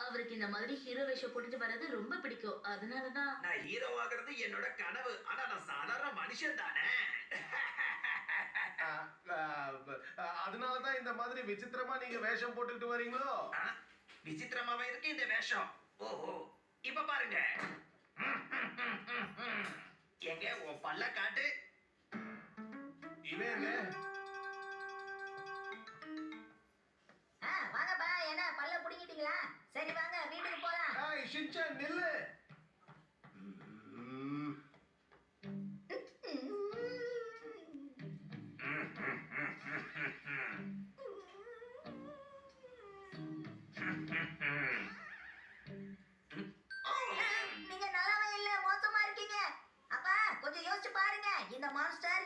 அவருக்கு இந்த மாதிரி ஹீரோ வேஷம் போட்டுட்டு வர்றது ரொம்ப பிடிக்கும். அதனாலதான் நான் ஹீரோ ஆகிறது என்னோட கனவு. ஆனா நான் சாதாரண மனுஷன் தானே. அதனாலதான் இந்த மாதிரி விசித்திரமா நீங்க வேஷம் போட்டுக்கிட்டு வரீங்களோ? விசித்திரமாவே இருக்கு இந்த வேஷம். ஓஹோ, இப்ப பாருங்க. எங்க உன் பல்ல காட்டு. இவங்க வாங்கப்பா, என்ன பல்ல புடிங்கிட்டீங்களா? சரி வாங்க வீட்டுக்கு போலாம். ஷின்சான் நில்லு. நீங்க நல்லாவே இல்ல, மோசமா இருக்கீங்க. அப்பா கொஞ்சம் யோசிச்சு பாருங்க. இந்த மான்ஸ்டர்